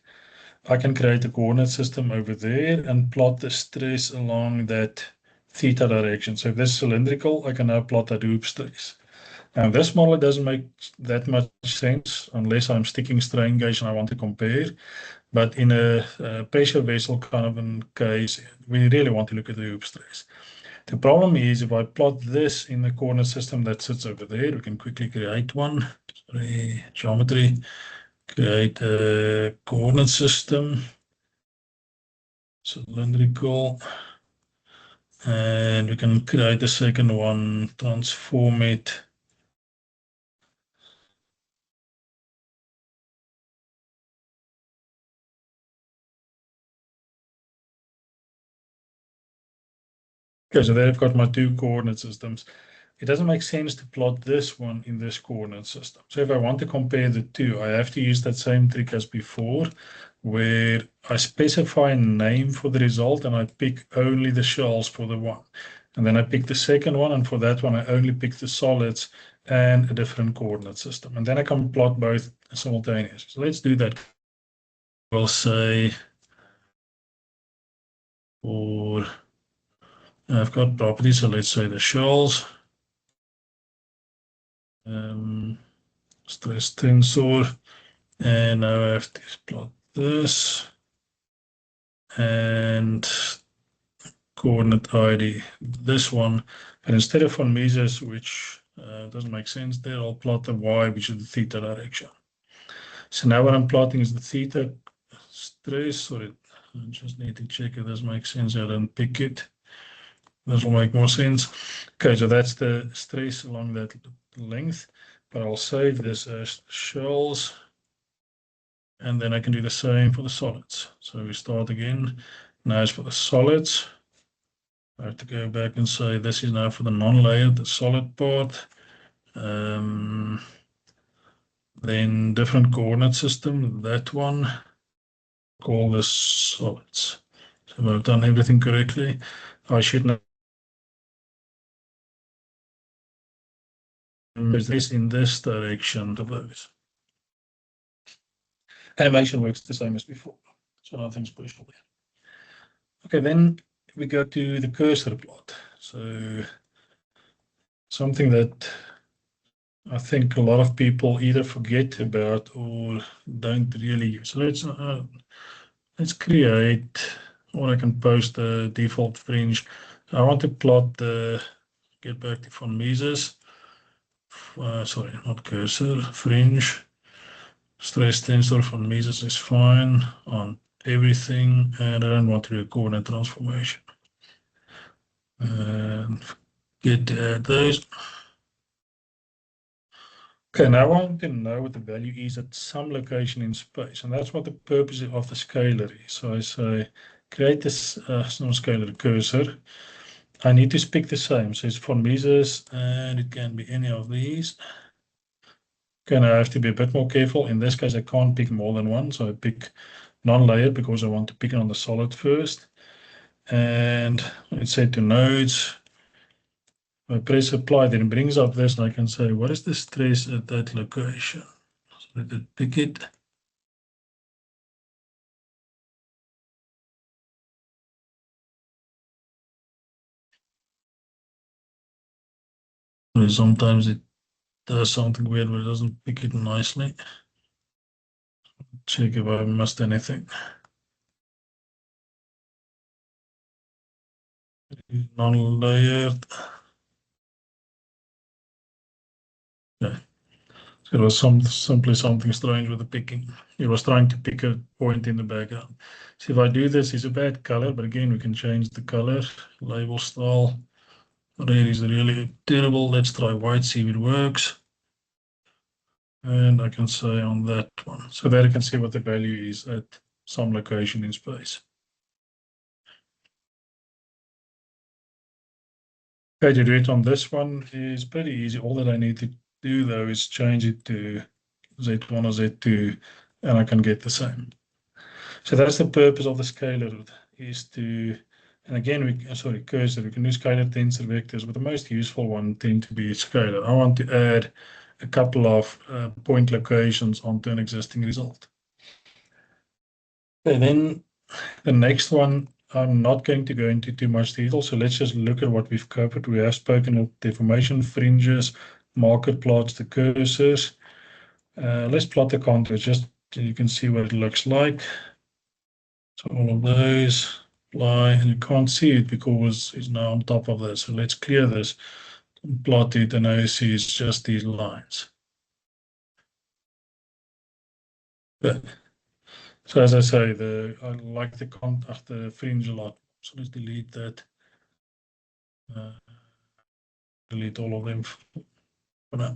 I can create a coordinate system over there and plot the stress along that theta direction. So if this is cylindrical, I can now plot that hoop stress. Now, this model doesn't make that much sense unless I'm sticking strain gauge and I want to compare. But in a pressure vessel kind of a case, we really want to look at the hoop stress. The problem is if I plot this in the coordinate system that sits over there, we can quickly create one. Sorry, geometry, create a coordinate system, cylindrical, and we can create a second one, transform it. Okay, so there I've got my two coordinate systems. It doesn't make sense to plot this one in this coordinate system. So if I want to compare the two, I have to use that same trick as before, where I specify a name for the result and I pick only the shells for the one. And then I pick the second one, and for that one, I only pick the solids and a different coordinate system. And then I can plot both simultaneously. So let's do that. We'll say for, I've got properties, so let's say the shells. Stress tensor, and now I have to plot this and coordinate ID this one, but instead of von Mises, which doesn't make sense there, I'll plot the y, which is the theta direction. So now what I'm plotting is the theta stress. Sorry, I just need to check if this makes sense. I don't pick it. This will make more sense. Okay, so that's the stress along that length, but I'll save this as shells, and then I can do the same for the solids. So we start again. Now it's for the solids. I have to go back and say this is now for the non-layered, the solid part. Then different coordinate system, that one. Call this solids. So I've done everything correctly. I should know this in this direction to those. Animation works the same as before, so nothing special there. Okay, then we go to the cursor plot. So something that I think a lot of people either forget about or don't really use. So let's create, or I can post the default fringe. I want to plot the, get back to von Mises. Sorry, not cursor, fringe. Stress tensor von Mises is fine on everything, and I don't want to do a coordinate transformation. And get to add those. Okay, now I want to know what the value is at some location in space, and that's what the purpose of the scalar is. So I say create this non-scalar cursor. I need to pick the same. So it's von Mises, and it can be any of these. Okay, now I have to be a bit more careful. In this case, I can't pick more than one. So I pick non-layered because I want to pick it on the solid first. And it's set to nodes. I press apply, then it brings up this, and I can say, what is the stress at that location? So let it pick it. So sometimes it does something weird, but it doesn't pick it nicely. Check if I missed anything. Non-layered. Yeah. So it was simply something strange with the picking. It was trying to pick a point in the background. So if I do this, it's a bad color, but again, we can change the color. Label style. Red is really terrible. Let's try white, see if it works. And I can say on that one. So there you can see what the value is at some location in space. Okay, to do it on this one is pretty easy. All that I need to do though is change it to Z1 or Z2, and I can get the same. So that's the purpose of the scalar, is to, and again, cursor, we can use scalar tensor vectors, but the most useful one tend to be scalar. I want to add a couple of point locations onto an existing result. Okay, then the next one, I'm not going to go into too much detail, so let's just look at what we've covered. We have spoken of deformation, fringes, marker plots, the cursors. Let's plot the contours, just so you can see what it looks like. So all of those apply, and you can't see it because it's now on top of this. So let's clear this and plot it, and now you see it's just these lines. But, so as I say, I like the fringe a lot. So let's delete that. Delete all of them for now.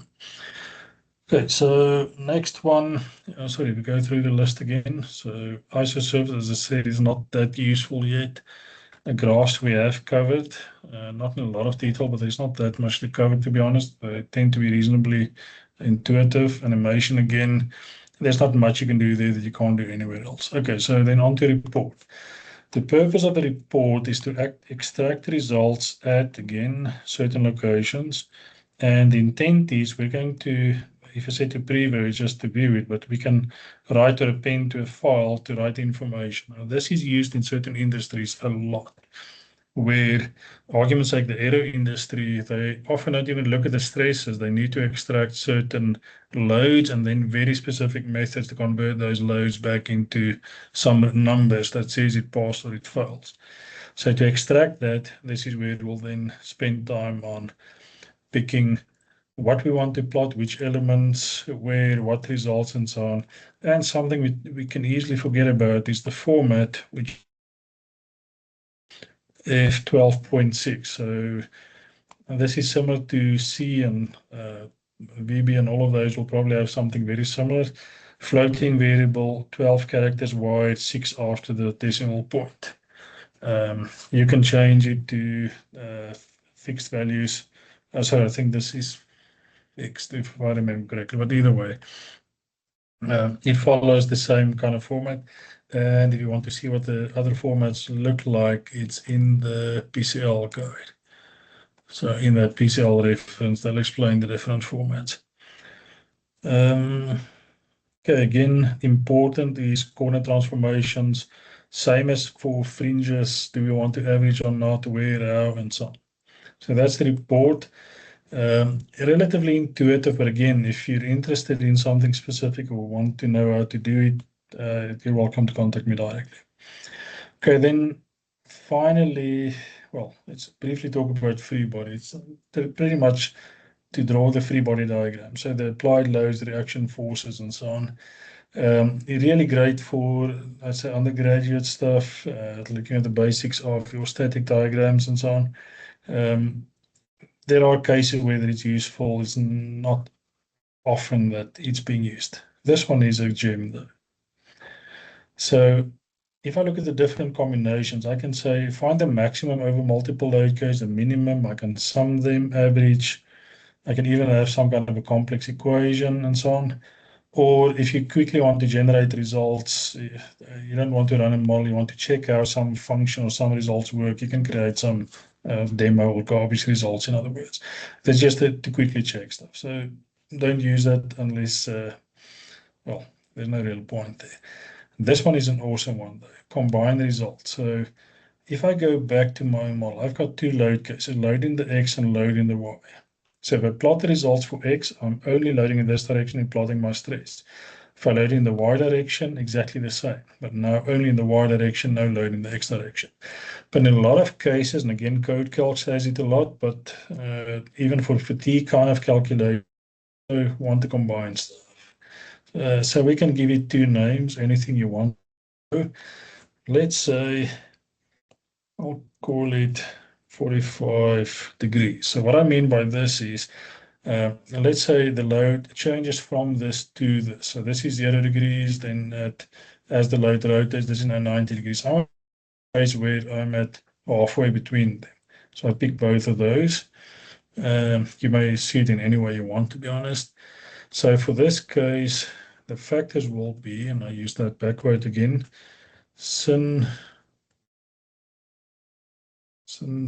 Okay, so next one, sorry, we go through the list again. So isosurface, as I said, is not that useful yet. The graphs we have covered, not in a lot of detail, but there's not that much to cover, to be honest. They tend to be reasonably intuitive. Animation, again, there's not much you can do there that you can't do anywhere else. Okay, so then on to report. The purpose of the report is to extract results at, again, certain locations. And the intent is we're going to, if I say to preview, it's just to view it, but we can write or append to a file to write information. Now, this is used in certain industries a lot, where arguments like the aero industry, they often don't even look at the stresses. They need to extract certain loads and then very specific methods to convert those loads back into some numbers that says it passed or it fails. So to extract that, this is where we'll then spend time on picking what we want to plot, which elements, where, what results, and so on. And something we can easily forget about is the format, which is 12.6. So this is similar to C and VB, and all of those will probably have something very similar. Floating variable, 12 characters wide, 6 after the decimal point. You can change it to fixed values. Sorry, I think this is fixed if I remember correctly, but either way, it follows the same kind of format. And if you want to see what the other formats look like, it's in the PCL guide. So in that PCL reference, they'll explain the different formats. Okay, again, important is corner transformations. Same as for fringes. Do we want to average or not? Where, how, and so on. So that's the report. Relatively intuitive, but again, if you're interested in something specific or want to know how to do it, you're welcome to contact me directly. Okay, then finally, well, let's briefly talk about free body. It's pretty much to draw the free body diagram. So the applied loads, the reaction forces, and so on. Really great for, let's say, undergraduate stuff, looking at the basics of your static diagrams and so on. There are cases where it's useful. It's not often that it's being used. This one is a gem, though. So if I look at the different combinations, I can say find the maximum over multiple load codes, the minimum. I can sum them, average. I can even have some kind of a complex equation and so on. Or if you quickly want to generate results, you don't want to run a model, you want to check how some function or some results work, you can create some demo or garbage results, in other words. That's just to quickly check stuff. So don't use that unless, well, there's no real point there. This one is an awesome one, though. Combine results. So if I go back to my model, I've got two load cases, loading the X and loading the Y. So if I plot the results for X, I'm only loading in this direction and plotting my stress. If I load in the Y direction, exactly the same, but now only in the Y direction, no load in the X direction. But in a lot of cases, and again, code calc says it a lot, but even for fatigue kind of calculation, I want to combine stuff. So we can give it two names, anything you want. Let's say I'll call it 45 degrees. So what I mean by this is, let's say the load changes from this to this. So this is 0 degrees, then as the load rotates, this is now 90 degrees. I'm at a place where I'm at halfway between them. So I pick both of those. You may see it in any way you want, to be honest. So for this case, the factors will be, and I use that backward again, sin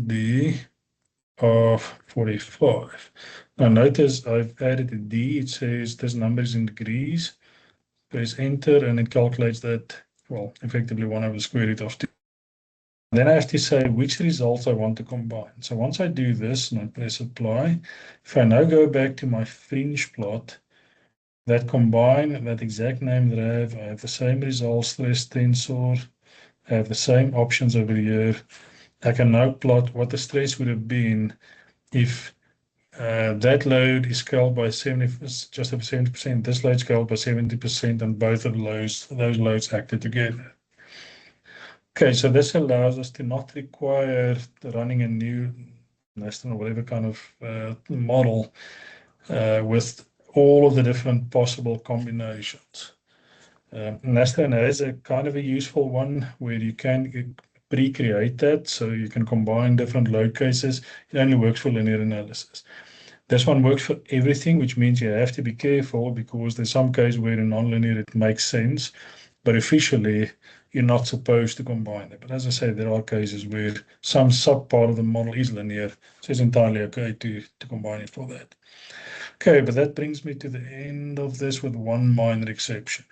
d of 45. Now notice I've added a d. It says this number is in degrees. Press enter and it calculates that, well, effectively 1 over the square root of 2. Then I have to say which results I want to combine. So once I do this and I press apply, if I now go back to my fringe plot, that combine, that exact name that I have the same results, stress tensor, I have the same options over here. I can now plot what the stress would have been if that load is scaled by 70, just over 70%. This load scaled by 70%, and both of those loads acted together. Okay, so this allows us to not require running a new Neston or whatever kind of model with all of the different possible combinations. Neston has a kind of a useful one where you can pre-create that, so you can combine different load cases. It only works for linear analysis. This one works for everything, which means you have to be careful because there's some cases where in nonlinear it makes sense, but officially you're not supposed to combine them. But as I say, there are cases where some subpart of the model is linear, so it's entirely okay to combine it for that. Okay, but that brings me to the end of this with one minor exception.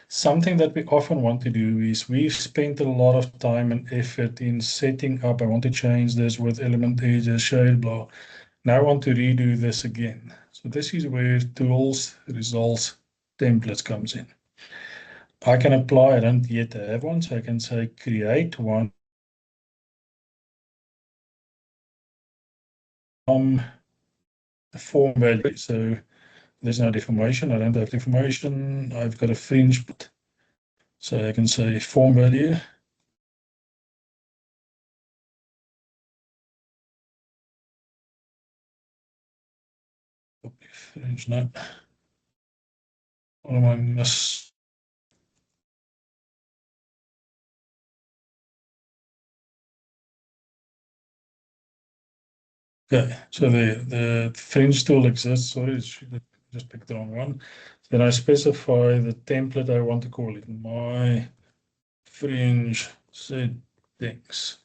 Something that we often want to do is we've spent a lot of time and effort in setting up, I want to change this with element edges, shade, blah. Now I want to redo this again. So this is where tools, results, templates comes in. I can apply, I don't yet have one, so I can say create one from the form value. So there's no deformation, I don't have deformation, I've got a fringe, so I can say form value. Fringe, no. What am I miss? Okay, so the fringe tool exists. Sorry, just picked the wrong one. Then I specify the template I want to call it my fringe settings.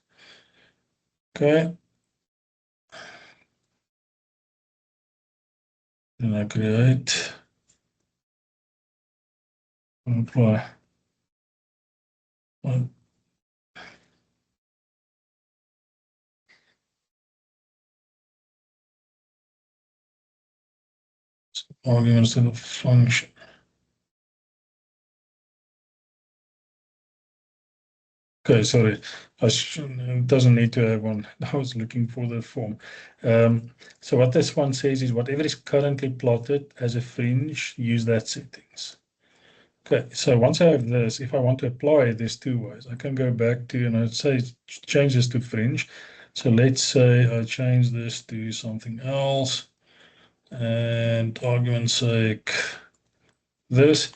Okay. Then I create and apply. Arguments to the function. Okay, sorry. It doesn't need to have one. I was looking for the form. So what this one says is whatever is currently plotted as a fringe, use that settings. Okay, so once I have this, if I want to apply it, there's two ways. I can go back to, and I'd say change this to fringe. So let's say I change this to something else, and argument's sake, this.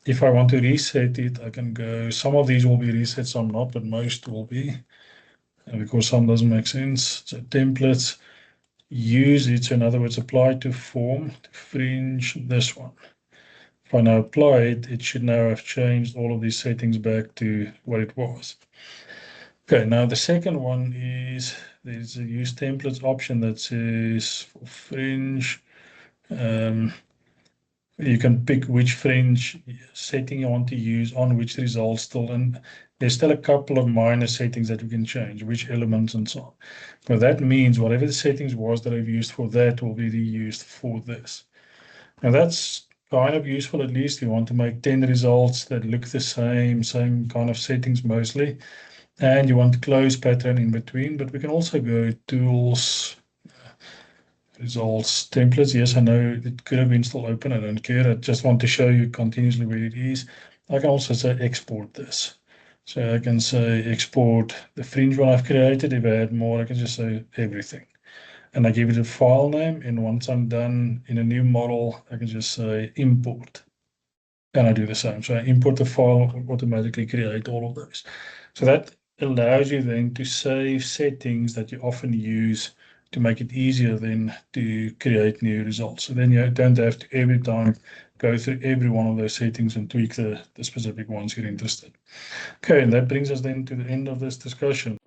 if I want to reset it, I can go, some of these will be reset, some not, but most will be, because some doesn't make sense. So templates, use it, so in other words, apply to form, to fringe, this one. If I now apply it, it should now have changed all of these settings back to what it was. Okay, now the second one is there's a use templates option that says for fringe. You can pick which fringe setting you want to use on which result still, and there's still a couple of minor settings that you can change, which elements and so on. But that means whatever the settings was that I've used for that will be reused for this. Now that's kind of useful, at least you want to make 10 results that look the same kind of settings mostly. And you want close pattern in between, but we can also go tools, results, templates. Yes, I know it could have been still open. I don't care. I just want to show you continuously where it is. I can also say export this. So I can say export the fringe one I've created. If I add more, I can just say everything. And I give it a file name. And once I'm done in a new model, I can just say import. And I do the same. So I import the file, automatically create all of those. So that allows you then to save settings that you often use to make it easier then to create new results. So then you don't have to every time go through every one of those settings and tweak the specific ones you're interested in. Okay, and that brings us then to the end of this discussion.